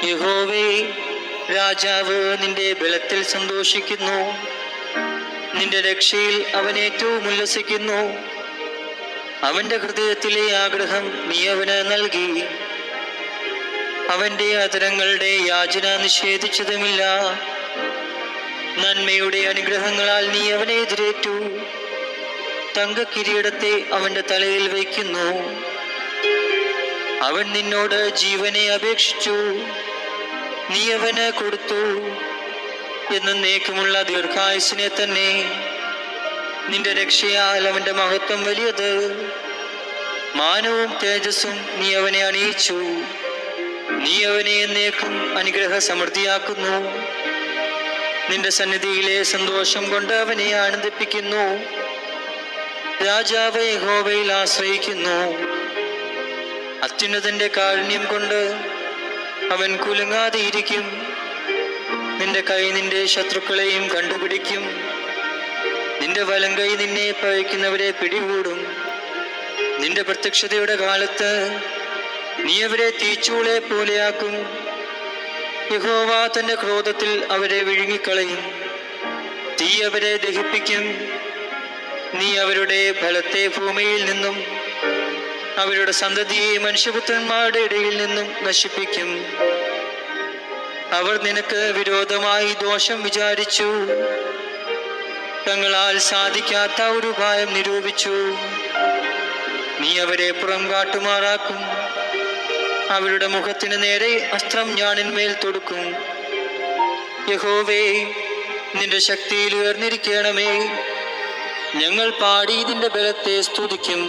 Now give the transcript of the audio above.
യഹോവേ, രാജാവ് നിന്റെ ബലത്തിൽ സന്തോഷിക്കുന്നു, നിന്റെ രക്ഷയിൽ അവൻ ഏറ്റവും ഉല്ലസിക്കുന്നു. അവന്റെ ഹൃദയത്തിലെ ആഗ്രഹം നീ അവന് നൽകി, അവന്റെ അധരങ്ങളുടെ യാചന നിഷേധിച്ചതുമില്ല. നന്മയുടെ അനുഗ്രഹങ്ങളാൽ നീ അവനെ എതിരേറ്റു, തങ്കക്കിരീടത്തെ അവന്റെ തലയിൽ വയ്ക്കുന്നു. അവൻ നിന്നോട് ജീവനെ അപേക്ഷിച്ചു, നീ അവന് കൊടുത്തു, എന്നേക്കുമുള്ള ദീർഘായുസിനെ തന്നെ. നിന്റെ രക്ഷയാൽ അവന്റെ മഹത്വം വലിയത്, മാനവും തേജസ്സും നീ അവനെ അണിയിച്ചു. നീ അവനെ എന്നേക്കും അനുഗ്രഹ സമൃദ്ധിയാക്കുന്നു, നിന്റെ സന്നിധിയിലെ സന്തോഷം കൊണ്ട് അവനെ ആനന്ദിപ്പിക്കുന്നു. രാജാവ് യഹോവയിൽ ആശ്രയിക്കുന്നു, അത്യുന്നതന്റെ കാരുണ്യം കൊണ്ട് അവൻ കുലുങ്ങാതെയിരിക്കും. നിന്റെ കൈ നിന്റെ ശത്രുക്കളെയും കണ്ടുപിടിക്കും, നിന്റെ വലം കൈ നിന്നെ പഴിക്കുന്നവരെ പിടികൂടും. നിന്റെ പ്രത്യക്ഷതയുടെ കാലത്ത് നീ അവരെ തീച്ചൂളെ പോലെയാക്കും. യഹോവ തന്റെ ക്രോധത്തിൽ അവരെ വിഴുങ്ങിക്കളയും, തീ അവരെ ദഹിപ്പിക്കും. നീ അവരുടെ ഫലത്തെ ഭൂമിയിൽ നിന്നും അവരുടെ സന്തതിയെ മനുഷ്യപുത്രന്മാരുടെ ഇടയിൽ നിന്നും നശിപ്പിക്കും. അവർ നിനക്ക് വിരോധമായി ദോഷം വിചാരിച്ചു, തങ്ങളാൽ സാധിക്കാത്ത ഒരു ഉപായം നിരൂപിച്ചു. നീ അവരെ പുറം കാട്ടുമാറാക്കും, അവരുടെ മുഖത്തിന് നേരെ അസ്ത്രം ഞാണിന്മേൽ തൊടുക്കും. യഹോവേ, നിന്റെ ശക്തിയിൽ ഉയർന്നിരിക്കണമേ, ഞങ്ങൾ പാടി നിന്റെ ബലത്തെ സ്തുതിക്കും.